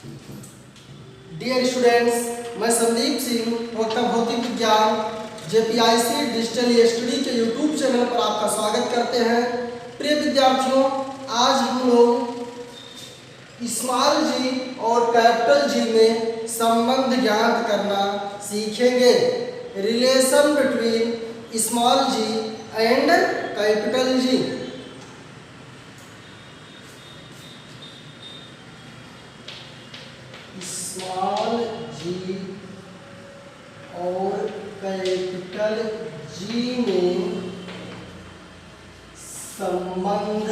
Dear students, मैं संदीप सिंह प्रोक्ता भौतिक विज्ञान जेपीआईसी डिजिटल स्टडी के यूट्यूब चैनल पर आपका स्वागत करते हैं। प्रिय विद्यार्थियों, आज हम लोग स्मॉल जी और कैपिटल जी में संबंध ज्ञात करना सीखेंगे। Relation between small G and capital G. Small G और कैपिटल जी में संबंध,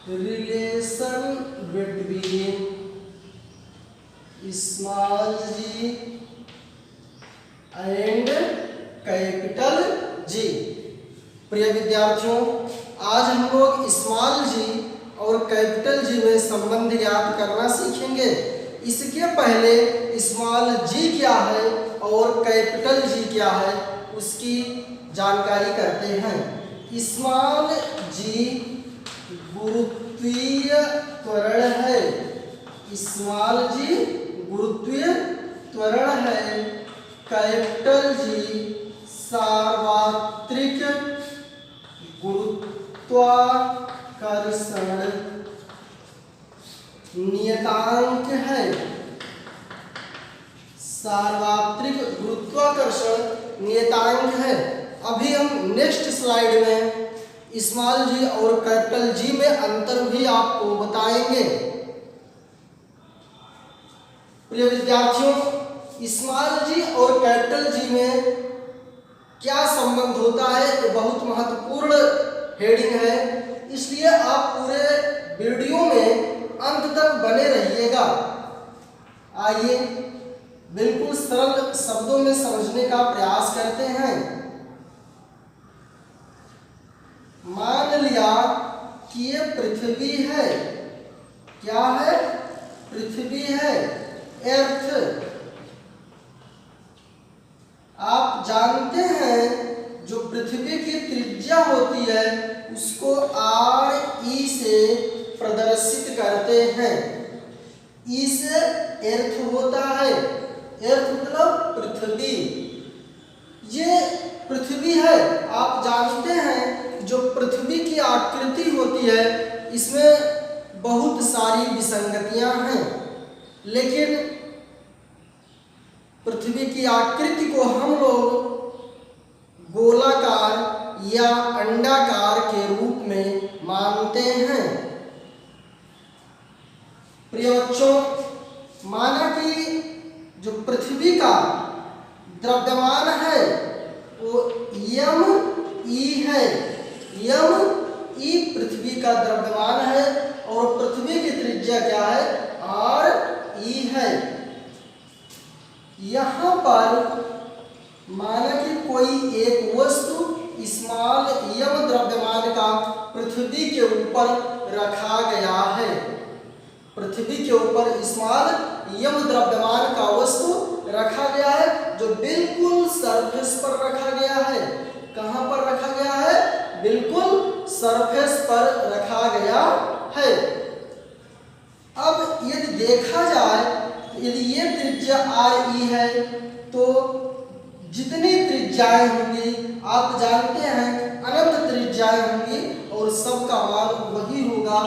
relation between small G and capital G. प्रिय विद्यार्थियों, आज हम लोग स्मॉल जी और कैपिटल जी में संबंध ज्ञात करना सीखेंगे। इसके पहले स्मॉल जी क्या है और कैपिटल जी क्या है उसकी जानकारी करते हैं। स्मॉल जी गुरुत्वीय त्वरण है। स्मॉल जी गुरुत्वीय त्वरण है। कैपिटल जी सार्वत्रिक गुरुत्वाकर्षण नियतांक है। सार्वत्रिक गुरुत्वाकर्षण नियतांक है। अभी हम नेक्स्ट स्लाइड में स्मॉल जी और कैपिटल जी में अंतर भी आपको बताएंगे। प्रिय विद्यार्थियों, स्मॉल जी और कैपिटल जी में क्या संबंध होता है, ये बहुत महत्वपूर्ण हेडिंग है, इसलिए आप पूरे वीडियो में अंत तक बने रहिएगा। आइए बिल्कुल सरल शब्दों में समझने का प्रयास करते हैं। मान लिया कि ये पृथ्वी है। क्या है? पृथ्वी है, अर्थ। आप जानते हैं जो पृथ्वी की त्रिज्या होती है उसको RE से प्रदर्शित करते हैं। E से अर्थ होता है, अर्थ मतलब पृथ्वी। ये पृथ्वी है। आप जानते हैं जो पृथ्वी की आकृति होती है इसमें बहुत सारी विसंगतियां हैं, लेकिन पृथ्वी की आकृति को हम लोग गोलाकार या अंडाकार के रूप में मानते हैं। प्रिय बच्चों, माना कि जो पृथ्वी का द्रव्यमान है वो ME है। ME पृथ्वी का द्रव्यमान है और पृथ्वी की त्रिज्या क्या है? RE है। यहाँ पर माना कि कोई एक वस्तु स्मॉल m द्रव्यमान का पृथ्वी के ऊपर रखा गया है। पृथ्वी के ऊपर स्मॉल m द्रव्यमान का वस्तु रखा गया है जो बिल्कुल सरफेस पर रखा गया है। कहाँ पर रखा गया है? बिल्कुल सरफेस पर रखा गया है। अब यदि देखा जाए, यदि ये त्रिज्या RE है तो जितनी त्रिज्याएं होंगी आप जानते हैं अनंत त्रिज्याएं होंगी और सबका मान वही होगा,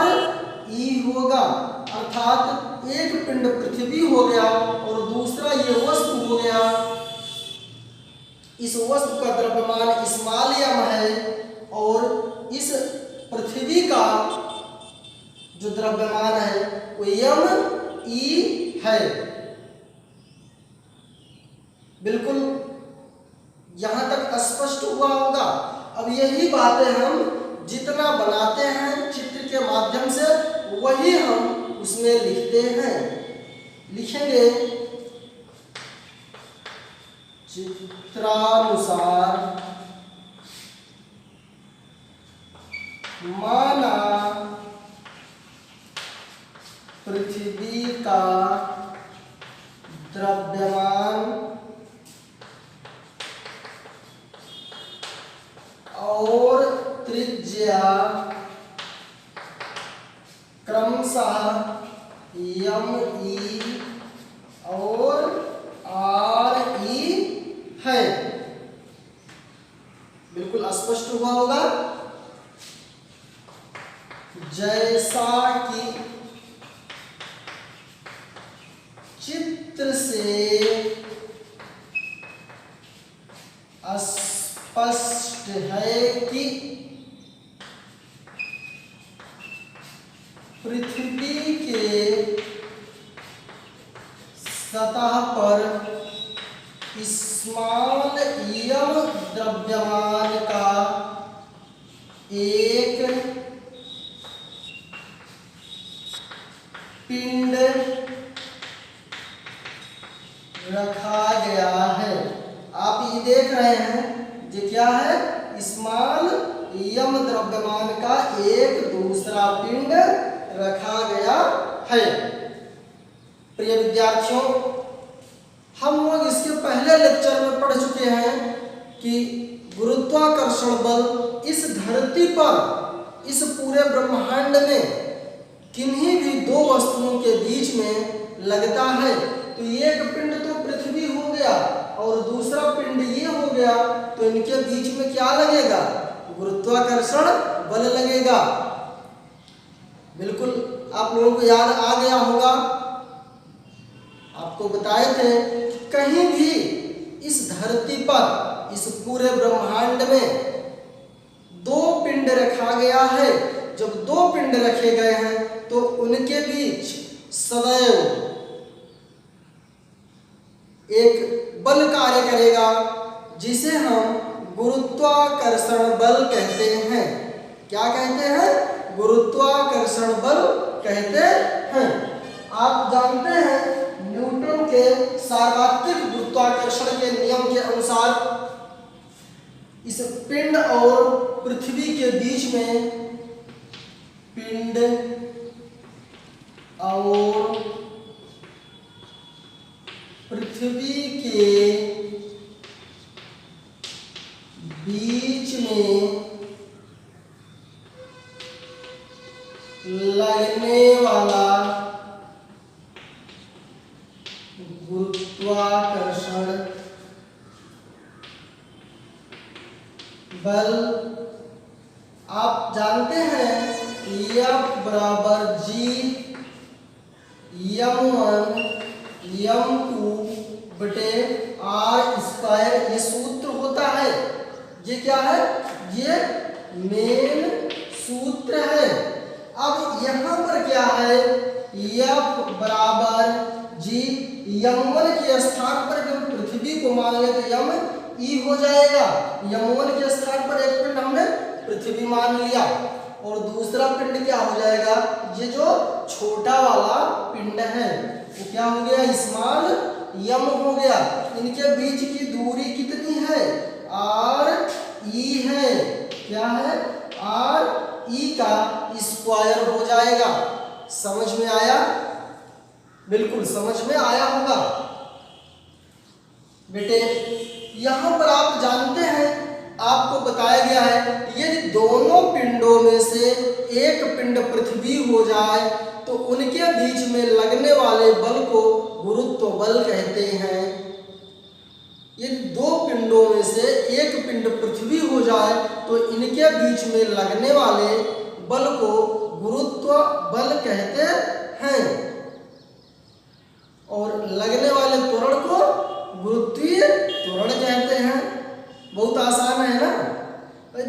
RE होगा। अर्थात एक पिंड पृथ्वी हो गया और दूसरा ये वस्तु हो गया। इस वस्तु का द्रव्यमान स्मॉल m है और इस पृथ्वी का जो द्रव्यमान है वो ME है। बिल्कुल यहाँ तक स्पष्ट हुआ होगा। अब यही बातें हम जितना बनाते हैं चित्र के माध्यम से वही हम उसमें लिखते हैं। लिखेंगे चित्रानुसार। माना पृथ्वी का द्रव्यमान और त्रिज्या क्रमशः ME और RE है। बिल्कुल स्पष्ट हुआ होगा। जैसा कि चित्र से स्पष्ट है कि पृथ्वी के सतह पर स्मॉल एम द्रव्यमान का एक पिंड रखा गया है। आप ये देख रहे हैं, ये क्या है? स्मॉल एम द्रव्यमान का एक दूसरा पिंड रखा गया है। प्रिय विद्यार्थियों, हम लोग इसके पहले लेक्चर में पढ़ चुके हैं कि गुरुत्वाकर्षण बल इस धरती पर, इस पूरे ब्रह्मांड में किन्हीं भी दो वस्तुओं के बीच में लगता है। तो एक पिंड तो पृथ्वी हो गया और दूसरा पिंड ये हो गया, तो इनके बीच में क्या लगेगा? गुरुत्वाकर्षण बल लगेगा। बिल्कुल आप लोगों को याद आ गया होगा, आपको बताए थे कि कहीं भी इस धरती पर, इस पूरे ब्रह्मांड में दो पिंड रखा गया है। जब दो पिंड रखे गए हैं तो उनके बीच सदैव एक बल कार्य करेगा, जिसे हम गुरुत्वाकर्षण बल कहते हैं। क्या कहते हैं? गुरुत्वाकर्षण बल कहते हैं। आप जानते हैं न्यूटन के सार्वत्रिक गुरुत्वाकर्षण के नियम के अनुसार इस पिंड और पृथ्वी के बीच में, पिंड और पृथ्वी के बीच में लगने वाला गुरुत्वाकर्षण बल आप जानते हैं F बराबर G m1 m2 बटे r स्क्वायर, ये सूत्र होता है। ये क्या है? ये मेन सूत्र है। अब यहाँ पर क्या है? F बराबर G, m1 के स्थान पर जब पृथ्वी को मान ले तो m E हो जाएगा। m1 के स्थान पर एक पिंड हमने पृथ्वी मान लिया और दूसरा पिंड क्या हो जाएगा? ये जो छोटा वाला पिंड है वो क्या हो गया? स्मॉल m हो गया। इनके बीच की दूरी कितनी है? RE है। क्या है? RE का स्क्वायर हो जाएगा। समझ में आया? बिल्कुल समझ में आया होगा बेटे। यहाँ पर आप जानते हैं, आपको बताया गया है यदि दोनों पिंडों में से एक पिंड पृथ्वी हो जाए तो उनके बीच में लगने वाले बल को गुरुत्व बल कहते हैं। यदि दो पिंडों में से एक पिंड पृथ्वी हो जाए तो इनके बीच में लगने वाले बल को गुरुत्व बल कहते हैं और लगने वाले त्वरण को गुरुत्वीय त्वरण कहते हैं। बहुत आसान है ना?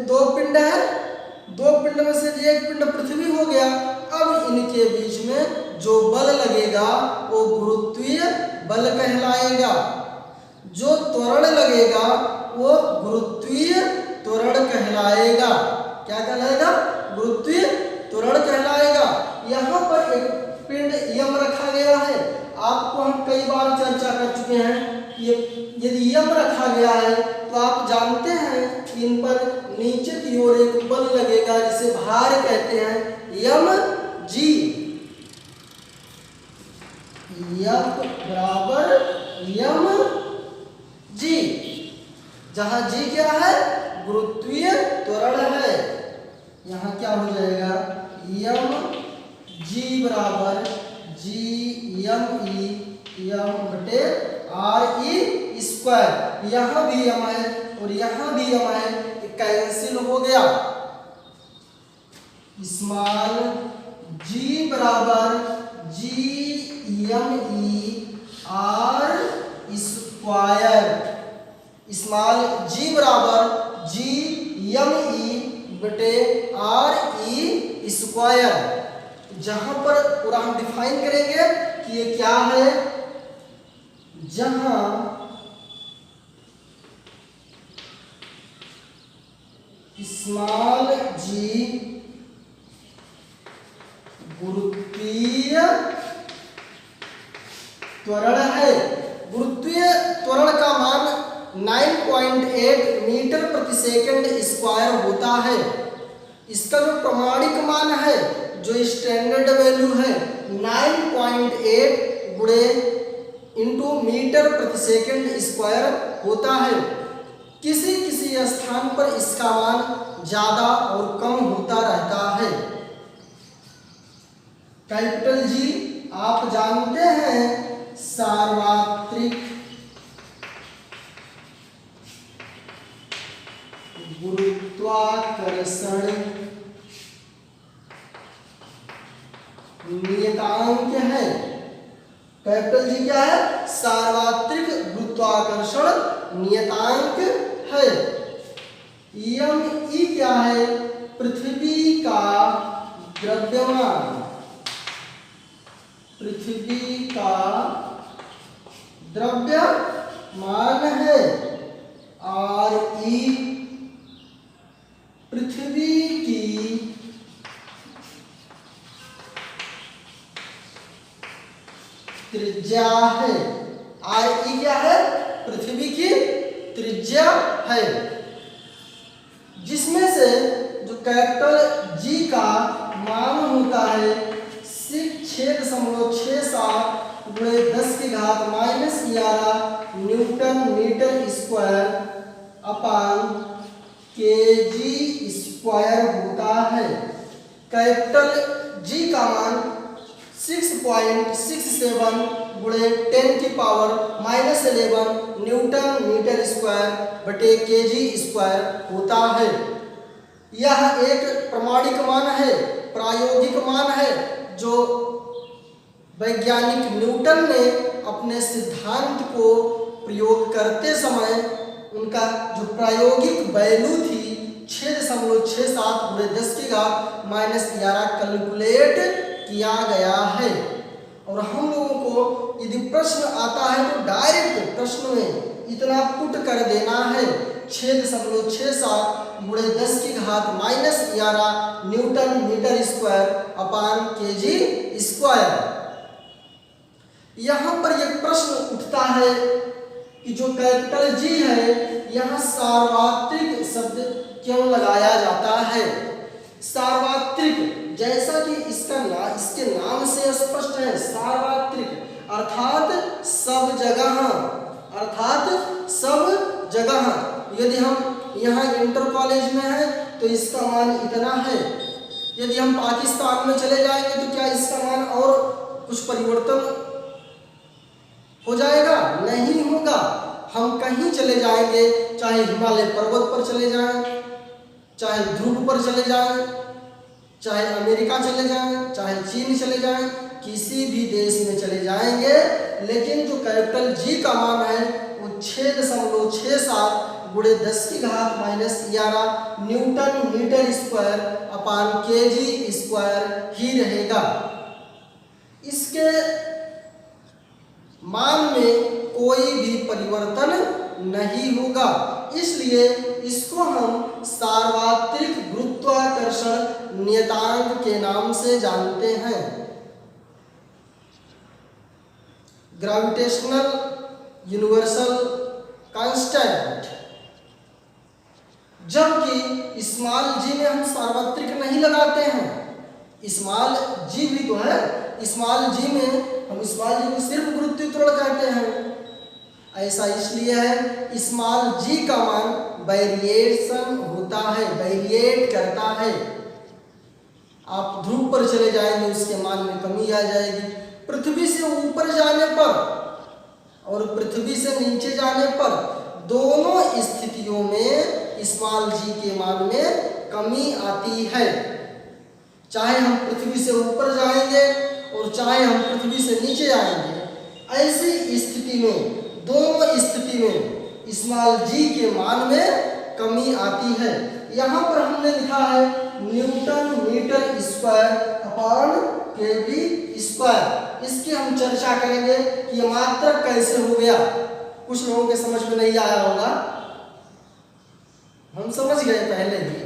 दो पिंड है, दो पिंड में से एक पिंड पृथ्वी हो गया। अब इनके बीच में जो बल लगेगा वो गुरुत्वीय बल कहलाएगा। जो त्वरण लगेगा वो गुरुत्वीय त्वरण कहलाएगा। क्या कहलाएगा? गुरुत्वीय त्वरण कहलाएगा। यहाँ पर एक पिंड यम रखा गया है। आपको हम कई बार चर्चा कर चुके हैं। ये यदि यम रखा गया है तो आप जानते हैं इन पर नीचे की ओर एक बल लगेगा जिसे भार कहते हैं, यम जी। F बराबर यम जी, जहां जी क्या है? गुरुत्वीय त्वरण है। यहाँ क्या हो जाएगा? यम जी जी बराबर जी एम ई एम बटे आर ई स्क्वायर। यहाँ भी एम है और यहाँ भी एम है, कैंसिल हो गया। स्मॉल जी बराबर G M E R square. Small G बराबर जी एम ई बटे आर ई स्क्वायर। जहां पर पूरा हम डिफाइन करेंगे कि ये क्या है। जहां स्मॉल जी गुरुत्वीय त्वरण है। गुरुत्वीय त्वरण का मान 9.8 मीटर प्रति सेकंड स्क्वायर होता है। इसका जो प्रमाणिक मान है, जो स्टैंडर्ड वैल्यू है, 9.8 गुणे इंटू मीटर प्रति सेकंड स्क्वायर होता है। किसी किसी स्थान पर इसका मान ज्यादा और कम होता रहता है। कैपिटल जी आप जानते हैं सार्वत्रिक गुरुत्वाकर्षण नियतांक है। कैपिटल जी क्या है? सार्वत्रिक गुरुत्वाकर्षण नियतांक है। एम ई क्या है? पृथ्वी का द्रव्यमान, पृथ्वी का द्रव्यमान है। आर ई पृथ्वी की त्रिज्या है। आर ई क्या है? पृथ्वी की त्रिज्या है। जिसमें से जो कैपिटल जी का मान होता है 6.67 गुणे 10 की घात -11 newton metre square upon KG square होता है। कैपिटल जी का मान 6.67 गुणे 10 की पावर -11 न्यूटन मीटर स्क्वायर बटे केजी स्क्वायर होता है। यह एक प्रमाणिक मान है, प्रायोगिक मान है, जो वैज्ञानिक न्यूटन ने अपने सिद्धांत को प्रयोग करते समय उनका जो प्रायोगिक वैल्यू थी 6.67 गुणे 10 की घात -11 कैलकुलेट किया गया है। और हम लोगों को यदि प्रश्न आता है तो डायरेक्ट प्रश्न में इतना पुट कर देना है 6.67 गुणे 10 की घात -11 newton metre square upon KG square. यहाँ पर यह प्रश्न उठता है कि जो कैपिटल जी है, यहाँ सार्वत्रिक शब्द क्यों लगाया जाता है? सार्वत्रिक, जैसा कि इसके नाम से स्पष्ट है, सार्वत्रिक अर्थात सब जगह, अर्थात सब जगह। यदि हम यहाँ इंटर कॉलेज में है तो इसका मान इतना है। यदि हम पाकिस्तान में चले जाएंगे तो क्या इसका मान और कुछ परिवर्तन हो जाएगा? नहीं होगा। हम कहीं चले जाएंगे, चाहे हिमालय पर्वत पर चले जाएं, चाहे ध्रुव पर चले जाएं, चाहे अमेरिका चले जाएं, चाहे चीन चले जाएं, किसी भी देश में चले जाएंगे, लेकिन जो कैपिटल जी का मान है वो 6.67 गुणे 10 की घात -11 newton metre square upon KG square ही रहेगा। इसके मान में कोई भी परिवर्तन नहीं होगा, इसलिए इसको हम सार्वत्रिक गुरुत्वाकर्षण नियतांक के नाम से जानते हैं, ग्रेविटेशनल यूनिवर्सल कांस्टेंट। जबकि स्मॉल जी में हम सार्वत्रिक नहीं लगाते हैं, स्मॉल जी भी तो है, स्मॉल जी में हम स्मॉल जी को सिर्फ गुरुत्वीय त्वरण कहते हैं। ऐसा इसलिए है स्मॉल जी का मान वेरिएशन होता है, वेरिएट करता है। आप ध्रुव पर चले जाएंगे उसके मान में कमी आ जाएगी। पृथ्वी से ऊपर जाने पर और पृथ्वी से नीचे जाने पर दोनों स्थितियों में स्मॉल जी के मान में कमी आती है। चाहे हम पृथ्वी से ऊपर जाएंगे और चाहे हम पृथ्वी से नीचे आएंगे, ऐसी स्थिति में दोनों स्थिति में स्मॉल जी के मान में कमी आती है। यहाँ पर हमने लिखा है न्यूटन मीटर स्क्वायर अपॉन केवी स्क्वायर। इसकी हम चर्चा करेंगे कि ये मात्रक कैसे हो गया। कुछ लोगों के समझ में नहीं आया होगा, हम समझ गए पहले ही।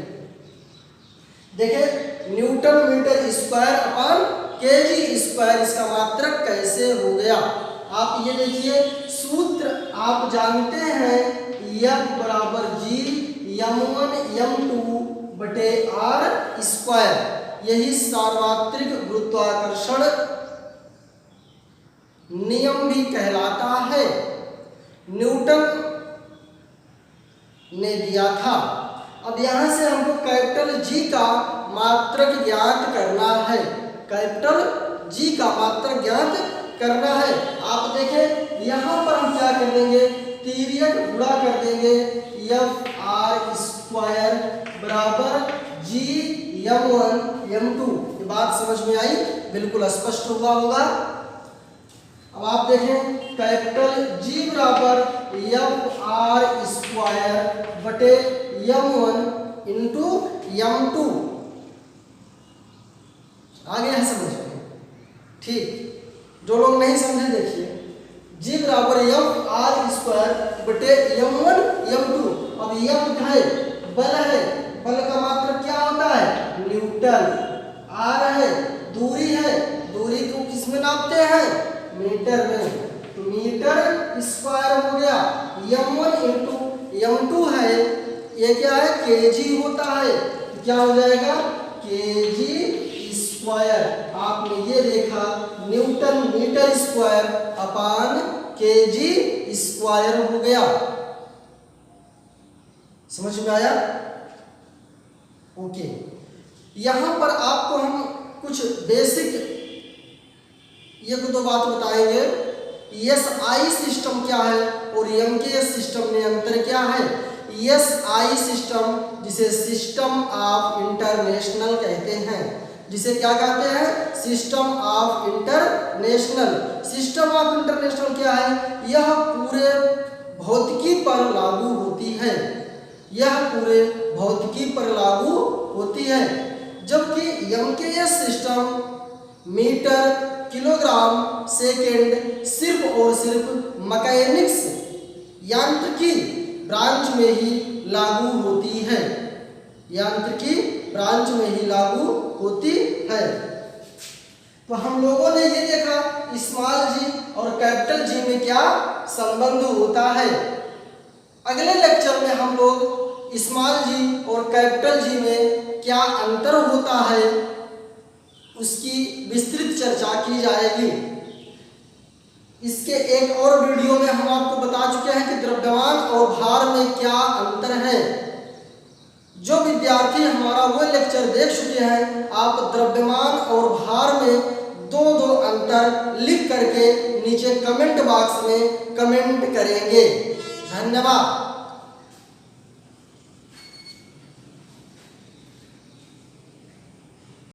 देखिए newton metre square upon KG square, इसका मात्रक कैसे हो गया। आप ये देखिए सूत्र आप जानते हैं F बराबर G m1 m2 बटे r स्क्वायर। यही सार्वत्रिक गुरुत्वाकर्षण नियम भी कहलाता है, न्यूटन ने दिया था। अब यहां से हमको कैपिटल G का मात्रक ज्ञात करना है, कैपिटल G का मात्रक ज्ञात करना है। आप देखें यहाँ पर हम क्या कर देंगे, तिर्यक गुणा कर देंगे F r स्क्वायर बराबर G m1 m2। ये बात समझ में आई, बिल्कुल स्पष्ट हुआ होगा। अब आप देखें कैपिटल G बराबर F r स्क्वायर बटे m1 इंटू m2। आ गया है समझ में? ठीक, जो लोग नहीं समझे देखिए G बराबर F r स्क्वायर बटे m1 m2। अब F है बल है, बल का मात्रक क्या होता है न्यूटन। r है दूरी है, दूरी को किस में नापते हैं मीटर में, मीटर स्क्वायर हो गया। m1 इंटू m2 है, ये क्या है kg होता है, क्या हो जाएगा kg स्क्वायर। आपने ये देखा newton metre square upon KG square हो गया। समझ में आया? ओके, यहां पर आपको हम कुछ बेसिक ये दो बात बताएंगे। एसआई सिस्टम क्या है और एमकेएस सिस्टम में अंतर क्या है। एसआई सिस्टम जिसे सिस्टम ऑफ इंटरनेशनल कहते हैं, जिसे क्या कहते हैं system of international. System of international क्या है, यह पूरे भौतिकी पर लागू होती है, यह पूरे भौतिकी पर लागू होती है। जबकि MKS system metre kilogram second सिर्फ और सिर्फ मैकेनिक्स यांत्रिकी ब्रांच में ही लागू होती है, यांत्रिकी ब्रांच में ही लागू होती है। तो हम लोगों ने ये देखा स्मॉल जी और कैपिटल जी में क्या संबंध होता है। अगले लेक्चर में हम लोग स्मॉल जी और कैपिटल जी में क्या अंतर होता है उसकी विस्तृत चर्चा की जाएगी। इसके एक और वीडियो में हम आपको बता चुके हैं कि द्रव्यमान और भार में क्या अंतर है। जो विद्यार्थी हमारा वो लेक्चर देख चुके हैं, आप द्रव्यमान और भार में दो अंतर लिख करके नीचे कमेंट बॉक्स में कमेंट करेंगे। धन्यवाद।